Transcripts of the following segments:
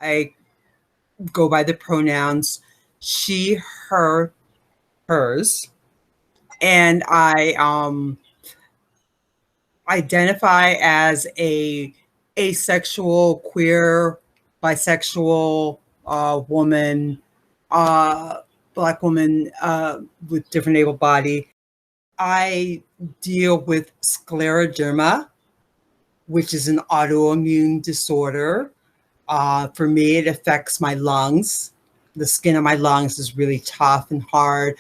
I go by the pronouns she, her, hers, and I identify as a asexual, queer, bisexual woman, Black woman with different able body. I deal with scleroderma, which is an autoimmune disorder. For me, it affects my lungs. The skin of my lungs is really tough and hard.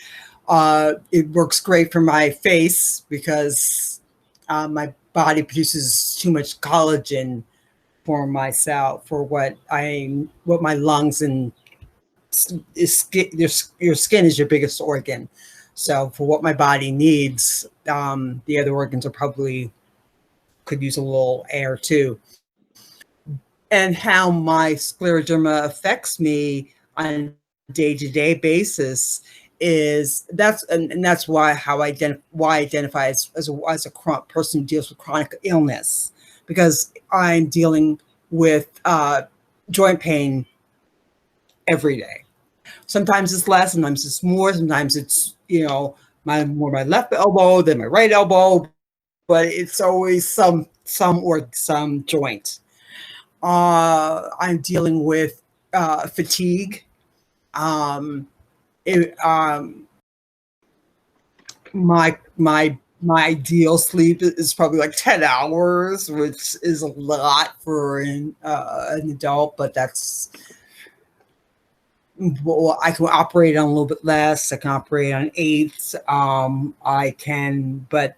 It works great for my face because my body produces too much collagen for myself, for what my lungs and your skin is your biggest organ. So for what my body needs, the other organs are probably could use a little air too. And how my scleroderma affects me on a day-to-day basis is that's why I identify as a person who deals with chronic illness, because I'm dealing with joint pain every day. Sometimes it's less, sometimes it's more, sometimes it's my left elbow than my right elbow, but it's always some joint. I'm dealing with fatigue. My ideal sleep is probably like 10 hours, which is a lot for an adult, but that's, well, I can operate on a little bit less. I can operate on 8. I can, but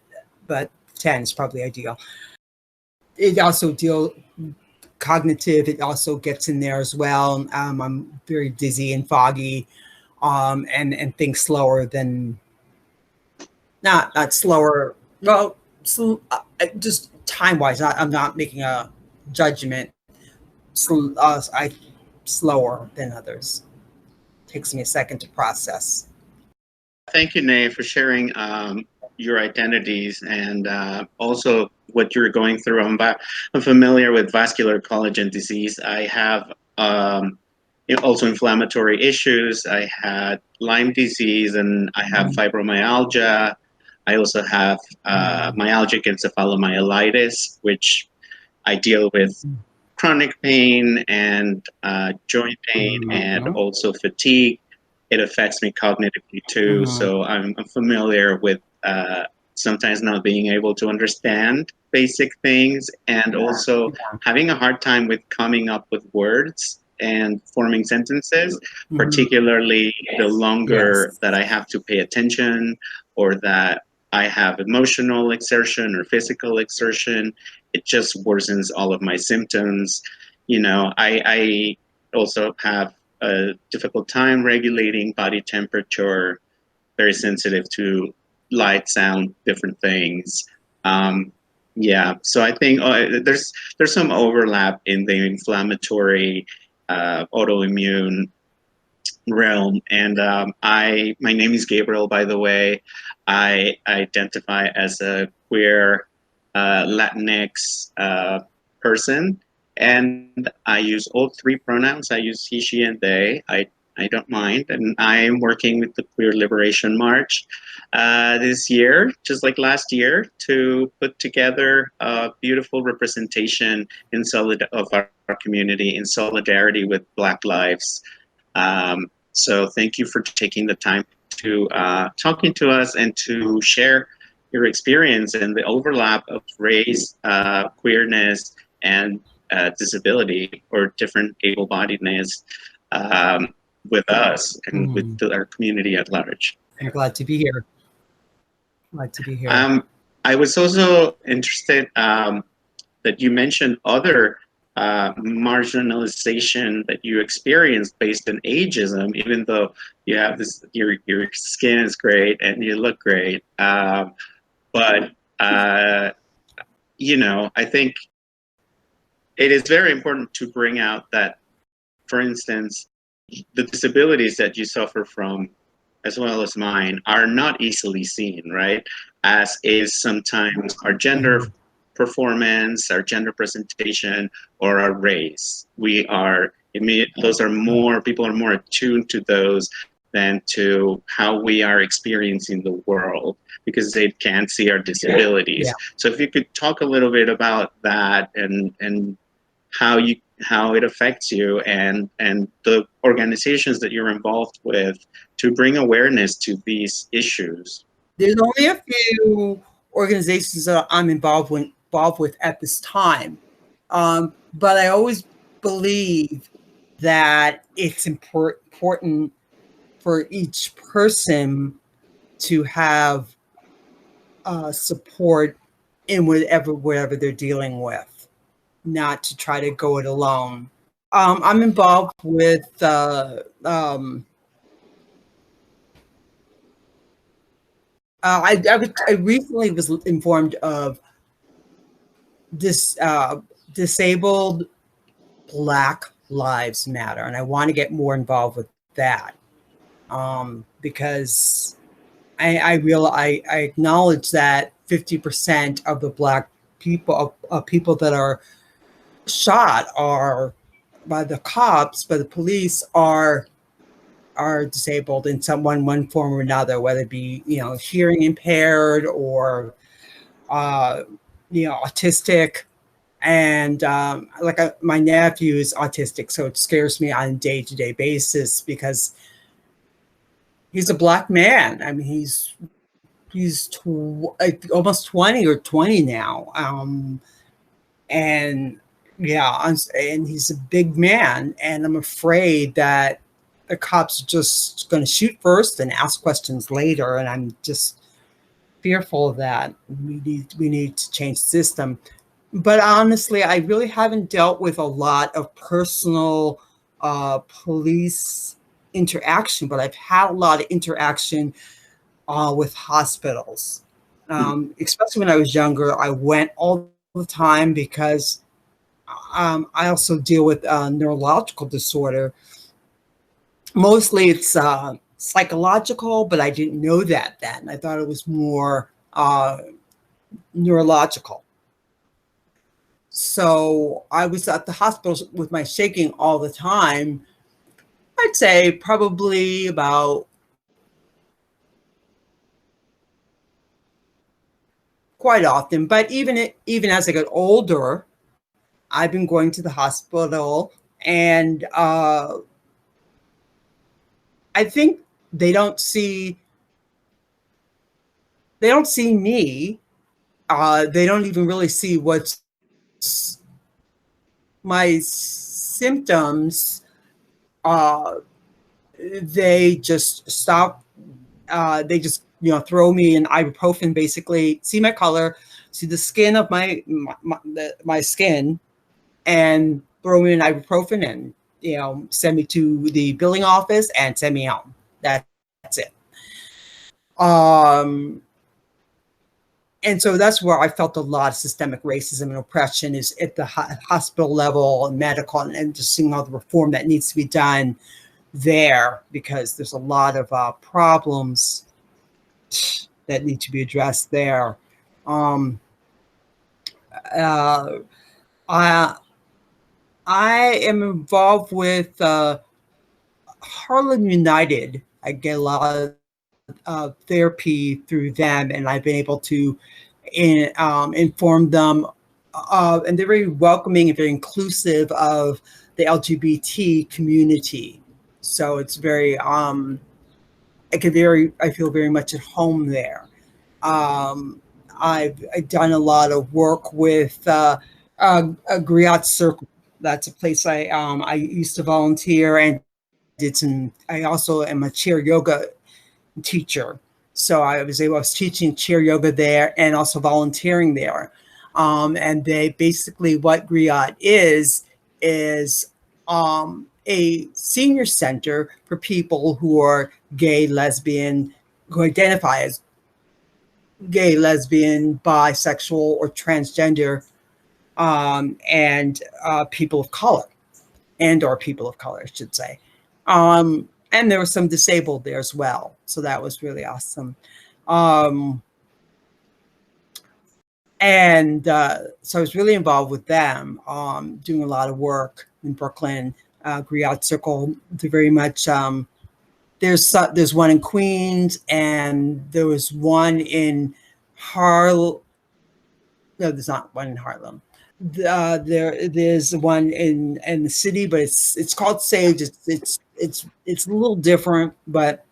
10 is probably ideal. It also cognitive. It also gets in there as well. I'm very dizzy and foggy, and think slower than not slower. Well, just time wise. I'm not making a judgment. I slower than others. Takes me a second to process. Thank you, Née, for sharing your identities and also what you're going through. I'm familiar with vascular collagen disease. I have also inflammatory issues. I had Lyme disease, and I have fibromyalgia. I also have myalgic encephalomyelitis, which I deal with chronic pain and joint pain and also fatigue. It affects me cognitively too. So I'm familiar with sometimes not being able to understand basic things, and also having a hard time with coming up with words and forming sentences, particularly the longer that I have to pay attention or that I have emotional exertion or physical exertion. It just worsens all of my symptoms. I also have a difficult time regulating body temperature, very sensitive to light, sound, different things. So I think there's some overlap in the inflammatory autoimmune realm. And my name is Gabriel, by the way. I identify as a queer Latinx person, and I use all 3 pronouns. I use he, she, and they. I don't mind. And I'm working with the Queer Liberation March this year, just like last year, to put together a beautiful representation of our community in solidarity with Black lives. So thank you for taking the time to talking to us and to share your experience and the overlap of race, queerness, and disability or different able-bodiedness with us and with our community at large. I'm glad to be here. I was also interested that you mentioned other marginalization that you experienced based on ageism, even though you have this, your skin is great and you look great. But I think it is very important to bring out that, for instance, the disabilities that you suffer from, as well as mine, are not easily seen, right? As is sometimes our gender performance, our gender presentation, or our race. We are Those are more, people are more attuned to those than to how we are experiencing the world, because they can't see our disabilities. Yeah. So if you could talk a little bit about that, and how it affects you, and the organizations that you're involved with to bring awareness to these issues. There's only a few organizations that I'm involved with at this time, but I always believe that it's important for each person to have support in whatever they're dealing with, not to try to go it alone. I'm involved with I recently was informed of this disabled Black Lives Matter, and I want to get more involved with that, because I acknowledge that 50% of the Black people, people that are shot are by the cops, by the police, are disabled in one form or another, whether it be hearing impaired or autistic. And my nephew is autistic, so it scares me on a day-to-day basis because he's a Black man. I mean, he's almost 20 or 20 now, and and he's a big man, and I'm afraid that the cops are just going to shoot first and ask questions later, and I'm just fearful of that. We need to change the system. But honestly, I really haven't dealt with a lot of personal police interaction, but I've had a lot of interaction with hospitals. Especially when I was younger, I went all the time because I also deal with neurological disorder. Mostly it's psychological, but I didn't know that then. I thought it was more neurological. So I was at the hospital with my shaking all the time. I'd say probably about quite often, but even as I got older, I've been going to the hospital, and I think they don't see me. They don't even really see what's my symptoms. They just stop. They just throw me an ibuprofen. Basically, see my color, see the skin of my skin, and throw me an ibuprofen, and send me to the billing office and send me home. That's it. And so that's where I felt a lot of systemic racism and oppression, is at the hospital level and medical, and just seeing all the reform that needs to be done there, because there's a lot of problems that need to be addressed there. I am involved with Harlem United. I get a lot of therapy through them, and I've been able to inform them, and they're very welcoming and very inclusive of the LGBT community. So it's very, I feel very much at home there. I've done a lot of work with a Griot Circle. That's a place I used to volunteer and did some. I also am a chair yoga teacher, so I was teaching chair yoga there and also volunteering there. And they basically, what Griot is a senior center for people who are gay, lesbian, who identify as gay, lesbian, bisexual, or transgender, and people of color, or people of color, I should say. And there was some disabled there as well. So that was really awesome. And so I was really involved with them, doing a lot of work in Brooklyn. Griot Circle. They're very much, there's one in Queens, and there was one in Harlem. No, there's not one in Harlem. There's one in the city, but it's called Sage. It's a little different, but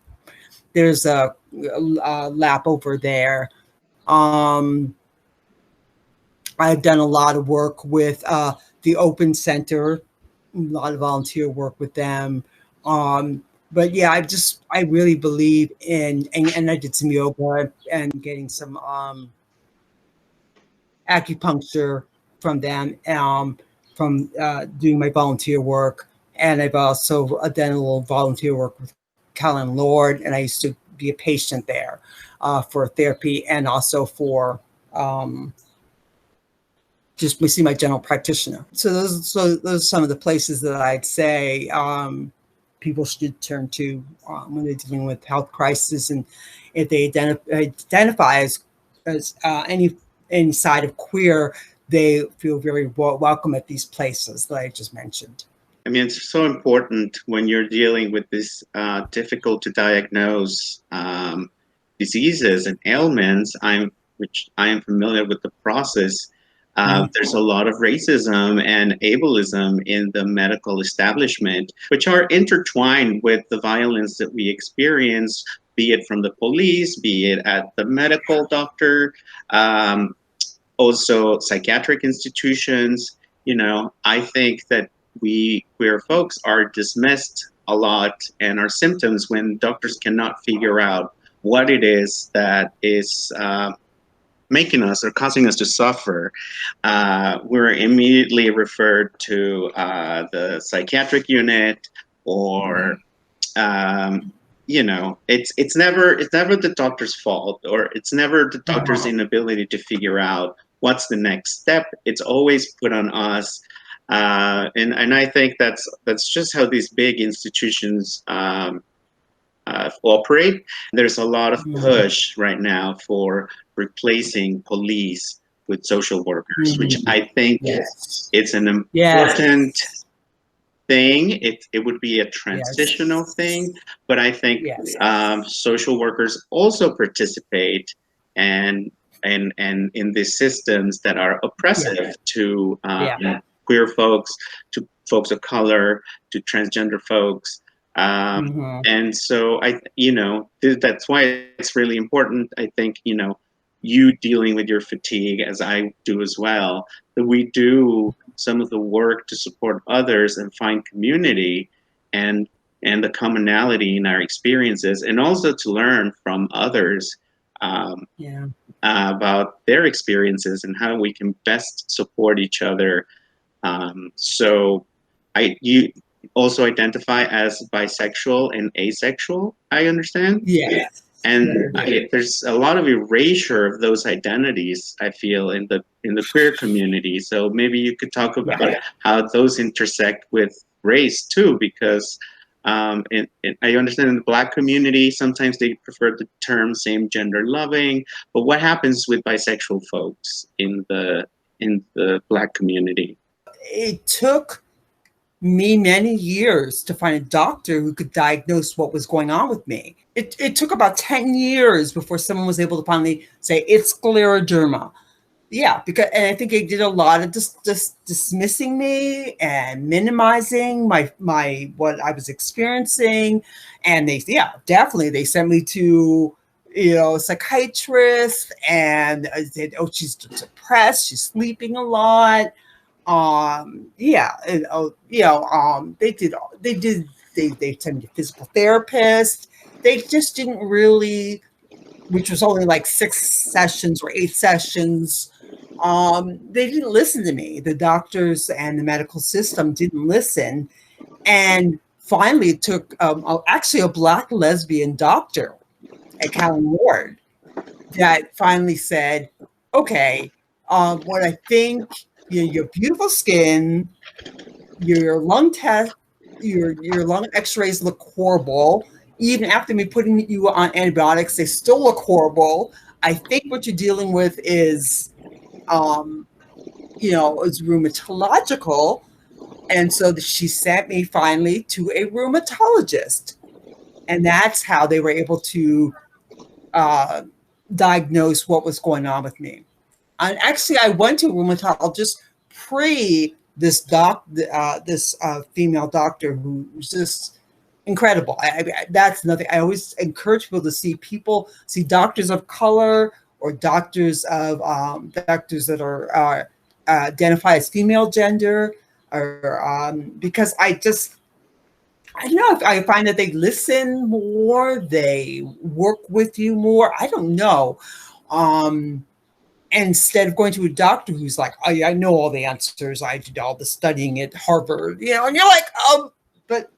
there's a lap over there. I've done a lot of work with the Open Center, a lot of volunteer work with them. But yeah, I really believe in, and I did some yoga and getting some acupuncture from them, from doing my volunteer work. And I've also done a little volunteer work with Callan Lord, and I used to be a patient there for therapy, and also for just we see my general practitioner. So those are some of the places that I'd say people should turn to when they're dealing with health crisis, and if they identify as any side of queer, they feel very welcome at these places that I just mentioned. I mean, it's so important when you're dealing with this difficult to diagnose diseases and ailments. Which I am familiar with the process. There's a lot of racism and ableism in the medical establishment, which are intertwined with the violence that we experience, be it from the police, be it at the medical doctor, also psychiatric institutions. You know, I think that we queer folks are dismissed a lot, and our symptoms, when doctors cannot figure out what it is that is making us or causing us to suffer, we're immediately referred to the psychiatric unit, or you know, it's never the doctor's fault, or it's never the doctor's inability to figure out what's the next step. It's always put on us, and I think that's just how these big institutions operate. There's a lot of push right now for replacing police with social workers, which I think it's an important thing. It would be a transitional thing, but I think social workers also participate and in these systems that are oppressive to queer folks, to folks of color, to transgender folks. And so that's why it's really important. I think, you dealing with your fatigue, as I do as well, that we do some of the work to support others and find community and the commonality in our experiences, and also to learn from others about their experiences and how we can best support each other. So you also identify as bisexual and asexual, I understand? Yes. And there's a lot of erasure of those identities, I feel, in the queer community. So maybe you could talk about how those intersect with race too, because I understand in the Black community, sometimes they prefer the term same gender loving, but what happens with bisexual folks in the Black community? It took me many years to find a doctor who could diagnose what was going on with me. It took about 10 years before someone was able to finally say it's scleroderma. Yeah, and I think they did a lot of just dismissing me and minimizing my what I was experiencing. And they sent me to a psychiatrist, and said, oh, she's depressed, she's sleeping a lot. They sent me to physical therapists. They just didn't really, which was only like 6 sessions or 8 sessions. They didn't listen to me. The doctors and the medical system didn't listen. And finally it took actually a Black lesbian doctor at Callan Ward that finally said, okay, what I think, your beautiful skin, your lung test, your lung x-rays look horrible. Even after me putting you on antibiotics, they still look horrible. I think what you're dealing with is rheumatological, And so she sent me finally to a rheumatologist. And that's how they were able to diagnose what was going on with me. And actually, I went to a rheumatologist pre this female doctor who was just incredible. That's nothing. I always encourage people to see doctors of color or doctors that are identify as female gender, or because I don't know, if I find that they listen more, they work with you more. I don't know. Instead of going to a doctor who's like, I know all the answers. I did all the studying at Harvard, and you're like, but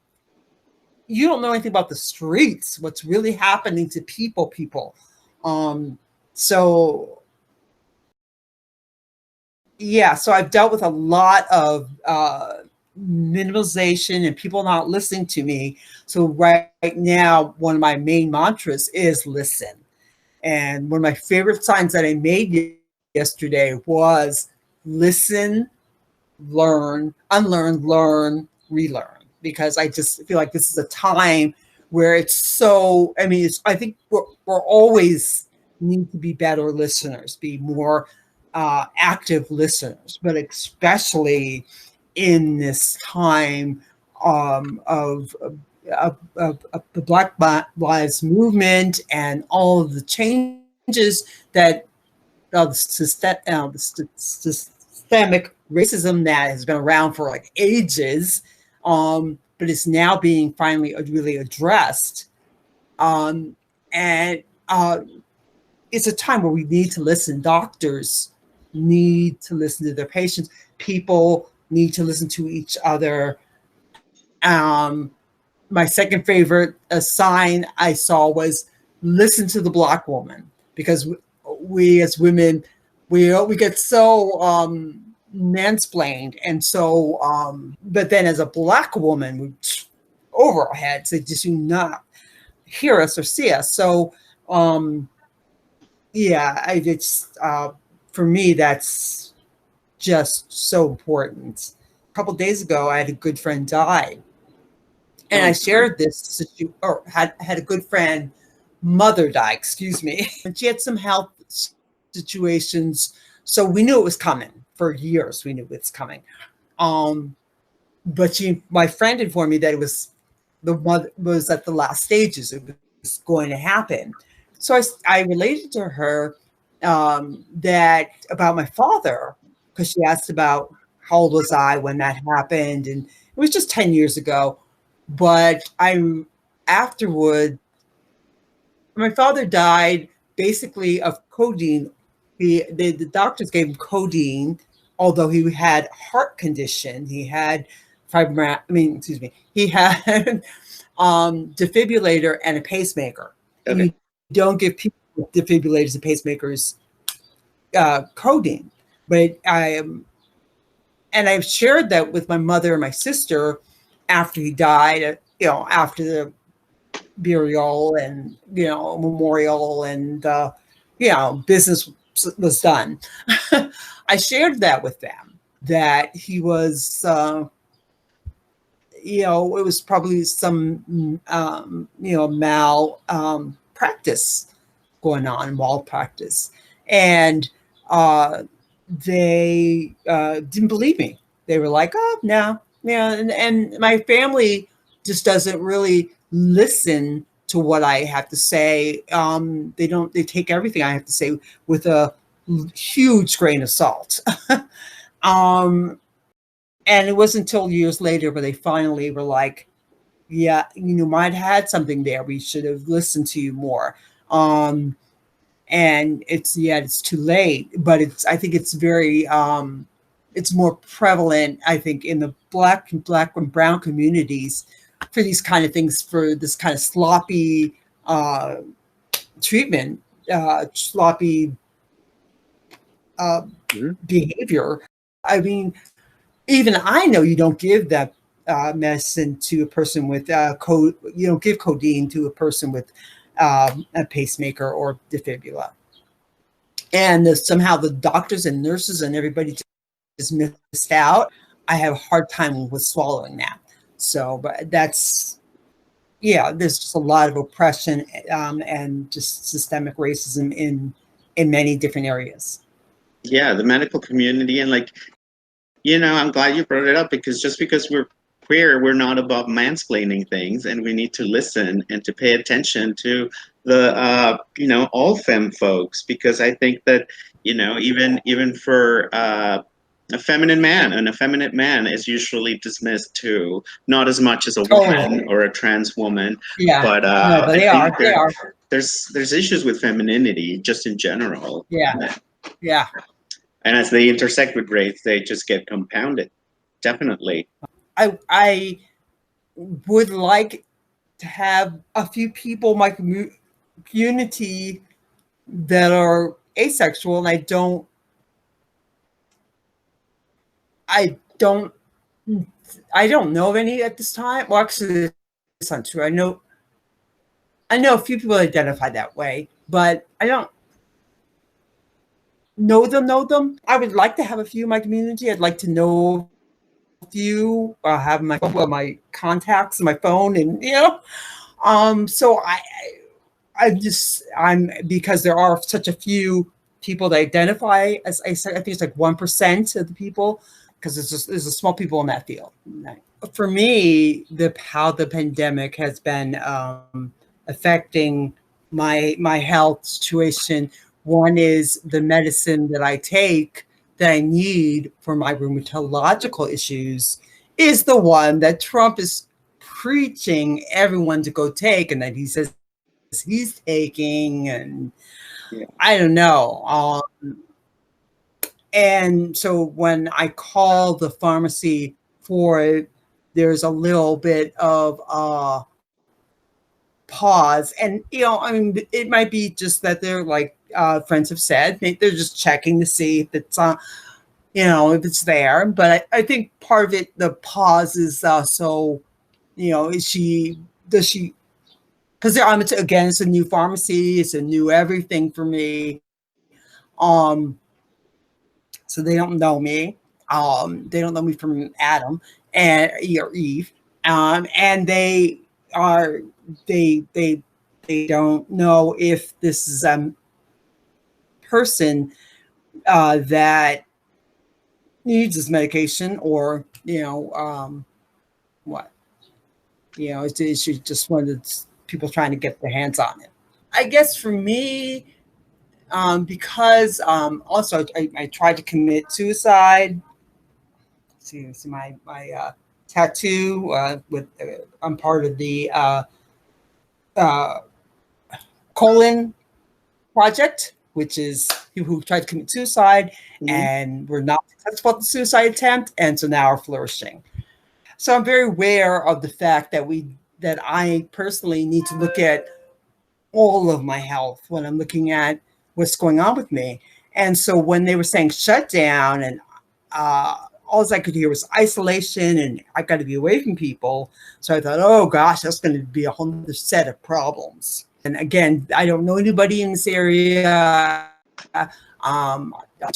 you don't know anything about the streets, what's really happening to people. So I've dealt with a lot of minimalization and people not listening to me. So right now, one of my main mantras is listen. And one of my favorite signs that I made yesterday was listen, learn, unlearn, learn, relearn. Because I just feel like this is a time where it's so, I think we're always need to be better listeners, be more active listeners, but especially in this time of the Black Lives Movement and all of the changes that the systemic racism that has been around for like ages, but is now being finally really addressed. And it's a time where we need to listen. Doctors need to listen to their patients. People need to listen to each other. My second favorite sign I saw was listen to the Black woman, because we as women, we get so mansplained, and so but then as a Black woman, we over our heads, they just do not hear us or see us. So for me, that's just so important. A couple of days ago, I had a good friend die. And I shared this, had a good friend, mother die, excuse me. And she had some health situations. So we knew it was coming. For years, we knew it's coming. But my friend informed me that the mother was at the last stages. It was going to happen. So I related to her that about my father, because she asked about how old was I when that happened. And it was just 10 years ago. But afterward, my father died basically of codeine. The doctors gave him codeine, although he had heart condition. He had he had defibrillator and a pacemaker. Okay. You don't give people with defibrillators and pacemakers codeine. But I've shared that with my mother and my sister after he died, after the burial and, memorial and, business was done. I shared that with them, that he was, it was probably some, practice going on, malpractice. And they didn't believe me. They were like, oh, no. Yeah, and my family just doesn't really listen to what I have to say. They take everything I have to say with a huge grain of salt. And it wasn't until years later where they finally were like, yeah, might have had something there. We should have listened to you more. And it's too late, but I think it's very, it's more prevalent, I think, in the Black and brown communities for these kind of things, for this kind of sloppy treatment, sloppy behavior. I mean, even I know you don't give that medicine to a person with you don't give codeine to a person with a pacemaker or defibrillator. And somehow the doctors and nurses and everybody just missed out I have a hard time with swallowing that. So, but that's, yeah, there's just a lot of oppression and just systemic racism in many different areas. Yeah, the medical community, and like, I'm glad you brought it up, because just because we're queer, we're not above mansplaining things, and we need to listen and to pay attention to the all femme folks, because I think that even for a feminine man, an effeminate man is usually dismissed too, not as much as a woman or a trans woman, Yeah, but no, but they are. there's issues with femininity just in general. Yeah, yeah. And as they intersect with race, they just get compounded. Definitely. I would like to have a few people in my community that are asexual, and I don't know of any at this time. Well, actually, it's not true. I know a few people identify that way, but I don't know them. I would like to have a few in my community. I'd like to know a few, have my contacts in my phone, and so I'm because there are such a few people that identify as asexual. I think it's like 1% of the people, because there's a small people in that field. For me, how the pandemic has been affecting my health situation. One is the medicine that I take that I need for my rheumatological issues is the one that Trump is preaching everyone to go take, and that he says he's taking, and I don't know. And so when I call the pharmacy for it, there's a little bit of pause. And, I mean, it might be just that they're like friends have said, they're just checking to see if it's, if it's there. But I think part of it, the pause is so, does she, because again, it's a new pharmacy, it's a new everything for me. So they don't know me. They don't know me from Adam or Eve. And they don't know if this is a person that needs this medication, or what. It's just one of the people trying to get their hands on it. I guess for me, because also I tried to commit suicide. See my tattoo with I'm part of the colon project, which is people who tried to commit suicide and were not successful at the suicide attempt, and so now are flourishing. So I'm very aware of the fact that I personally need to look at all of my health when I'm looking at what's going on with me. And so when they were saying shut down, and all I could hear was isolation, and I got to be away from people. So I thought, oh gosh, that's going to be a whole other set of problems. And again, I don't know anybody in this area. I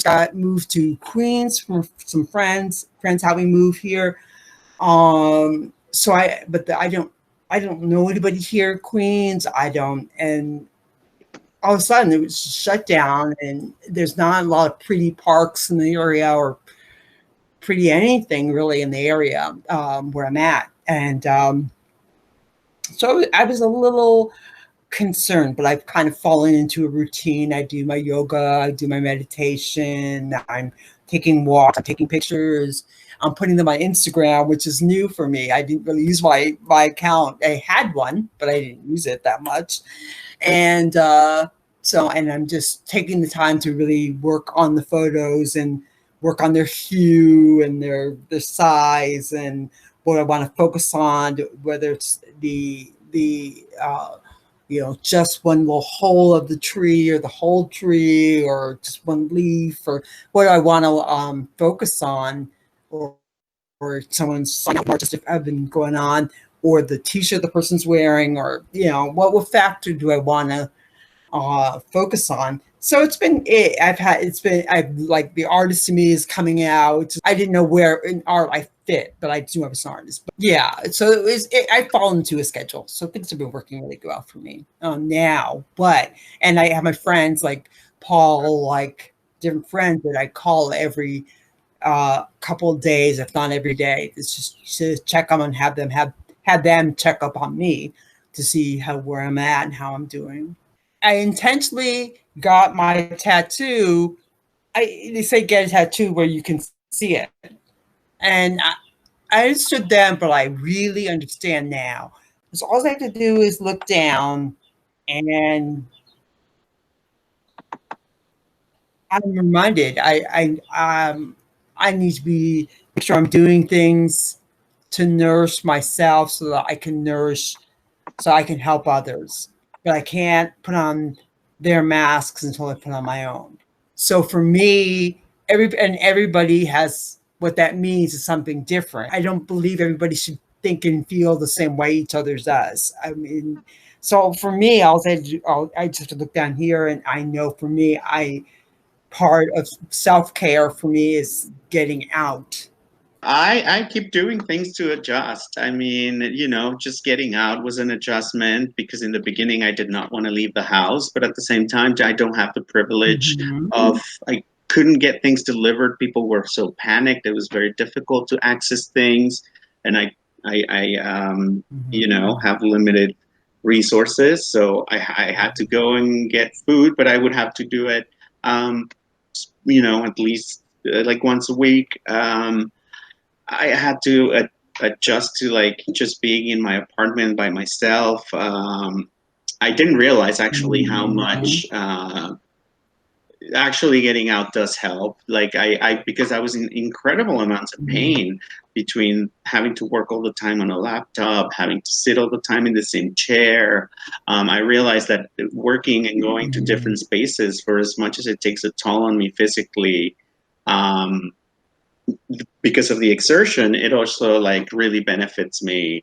got moved to Queens from some friends helped me move here. So I don't know anybody here in Queens. And all of a sudden it was shut down, and there's not a lot of pretty parks in the area, or pretty anything really in the area where I'm at. And so I was a little concerned, but I've kind of fallen into a routine. I do my yoga, I do my meditation, I'm taking walks, I'm taking pictures, I'm putting them on Instagram, which is new for me. I didn't really use my account. I had one, but I didn't use it that much. And and I'm just taking the time to really work on the photos and work on their hue and their size and what I want to focus on, whether it's the just one little hole of the tree, or the whole tree, or just one leaf, or what I want to focus on, or someone's just have been going on, or the t-shirt the person's wearing, or what factor do I want to focus on. So I've like the artist in me is coming out. I didn't know where in art I fit, but I do have an artist. But yeah, so I fall into a schedule. So things have been working really well for me now. And I have my friends like Paul, like different friends that I call every couple of days, if not every day. It's just to check on and have them check up on me to see where I'm at and how I'm doing. I intentionally got my tattoo. They say get a tattoo where you can see it, and I understood then, but I really understand now. Because all I have to do is look down, and I'm reminded I need to make sure I'm doing things to nourish myself so that so I can help others. But I can't put on their masks until I put on my own. So for me, everybody has what that means is something different. I don't believe everybody should think and feel the same way each other does. I mean, so for me, I just have to look down here, and I know for me, part of self-care for me is getting out. I keep doing things to adjust. I mean, just getting out was an adjustment because in the beginning I did not want to leave the house, but at the same time I don't have the privilege of I couldn't get things delivered. People were so panicked. It was very difficult to access things, and I have limited resources, so I had to go and get food, but I would have to do it, at least like once a week. I had to adjust to like just being in my apartment by myself. I didn't realize actually how much actually getting out does help. Like because I was in incredible amounts of pain between having to work all the time on a laptop, having to sit all the time in the same chair. I realized that working and going to different spaces, for as much as it takes a toll on me physically, because of the exertion, it also like really benefits me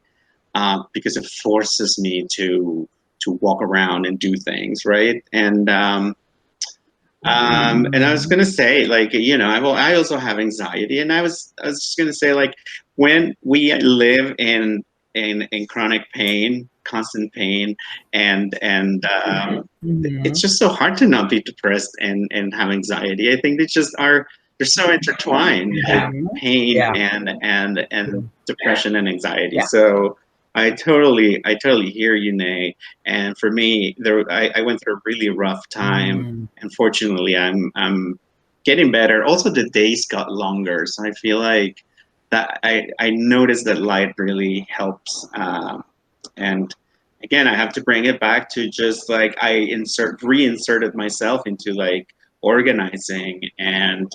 because it forces me to walk around and do things, right? And I was gonna say, like, I also have anxiety, and I was just gonna say, like, when we live in chronic pain, constant pain, and it's just so hard to not be depressed and have anxiety. I think they just are. They're so intertwined, pain and depression and anxiety. So I totally hear you, Née. And for me, I went through a really rough time. And fortunately, I'm getting better. Also, the days got longer, so I feel like that I noticed that light really helps. And again, I have to bring it back to just like I reinserted myself into like organizing and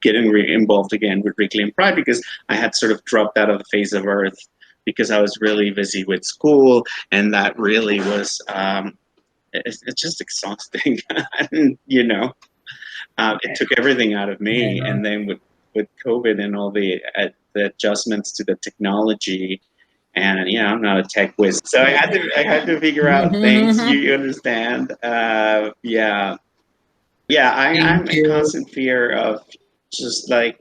getting involved again with Reclaim Pride, because I had sort of dropped out of the face of Earth because I was really busy with school, and that really was it's just exhausting. And, it took everything out of me. And then with COVID and all the adjustments to the technology, and I'm not a tech whiz, so I had to figure out things. You understand? I'm in constant fear of just like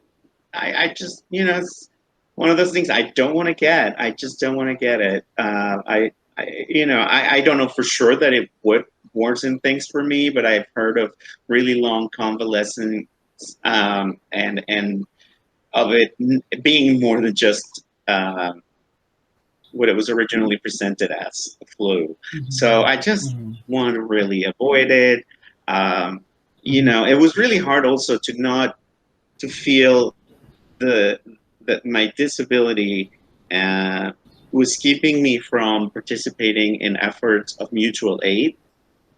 I just it's one of those things I don't want to get. I just don't want to get it. I don't know for sure that it would worsen things for me, but I've heard of really long convalescence and of it being more than just what it was originally presented as, the flu. So I just want to really avoid it. It was really hard also to feel that my disability was keeping me from participating in efforts of mutual aid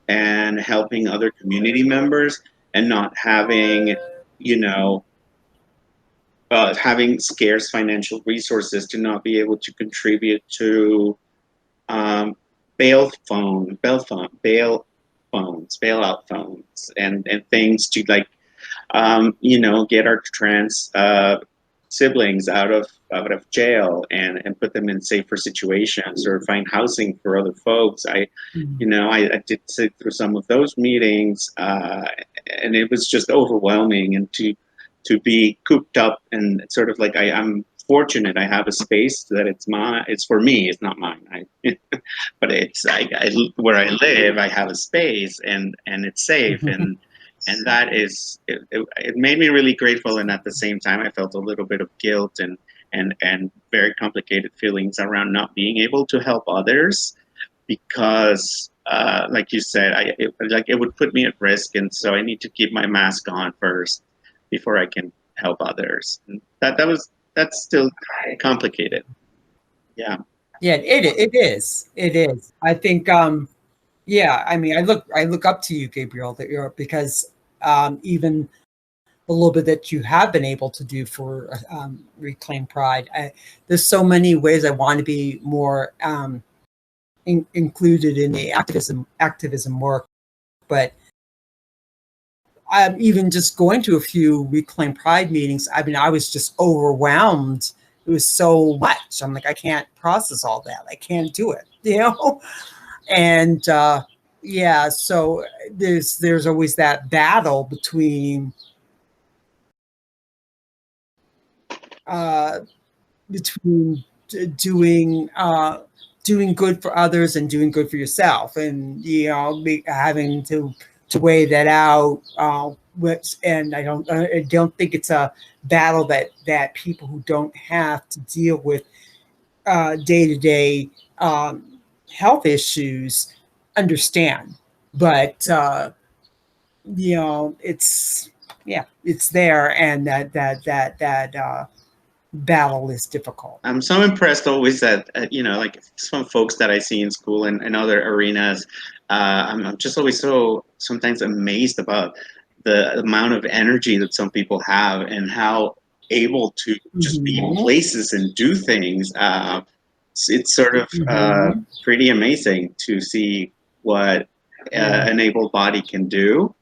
and helping other community members, and not having, having scarce financial resources to not be able to contribute to bailout phones, and things to like, get our trans siblings out of jail and put them in safer situations, or find housing for other folks. I did sit through some of those meetings, and it was just overwhelming. And to be cooped up and sort of like, I'm fortunate I have a space that it's for me, it's not mine. But it's where I live, I have a space, and it's safe, and that is, it made me really grateful. And at the same time, I felt a little bit of guilt and very complicated feelings around not being able to help others, because like you said, it would put me at risk, and so I need to keep my mask on first before I can help others. And that's still complicated. Yeah. Yeah, it is. It is. I think yeah, I mean, I look up to you, Gabriel, because even the little bit that you have been able to do for Reclaim Pride, there's so many ways I want to be more included in the activism work, but even just going to a few Reclaim Pride meetings, I mean, I was just overwhelmed. It was so much. I'm like, I can't process all that. I can't do it, And yeah, so there's always that battle between doing good for others and doing good for yourself, and having to weigh that out. And I don't think it's a battle that people who don't have to deal with day-to-day health issues understand. But it's there, and that battle is difficult. I'm so impressed always that like some folks that I see in school and other arenas. I'm just always so sometimes amazed about the amount of energy that some people have, and how able to just be in places and do things. It's sort of pretty amazing to see what an able body can do.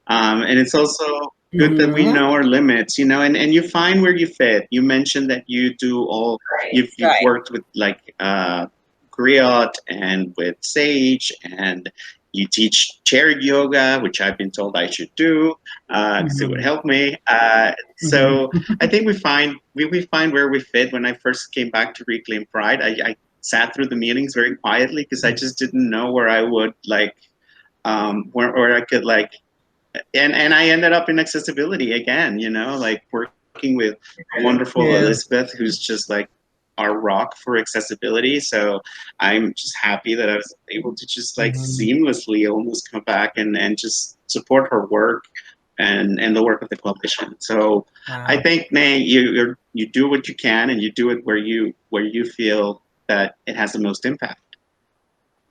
And it's also good that we know our limits, and you find where you fit. You mentioned that you do you've worked with like Griot and with Sage, and you teach chair yoga, which I've been told I should do because it would help me. So I think we find where we fit. When I first came back to Reclaim Pride, I sat through the meetings very quietly because I just didn't know where I would where I could and I ended up in accessibility again, like working with wonderful Elizabeth, who's just like our rock for accessibility. So I'm just happy that I was able to just seamlessly almost come back and just support her work and the work of the coalition. So I think, Née, you do what you can, and you do it where you feel that it has the most impact.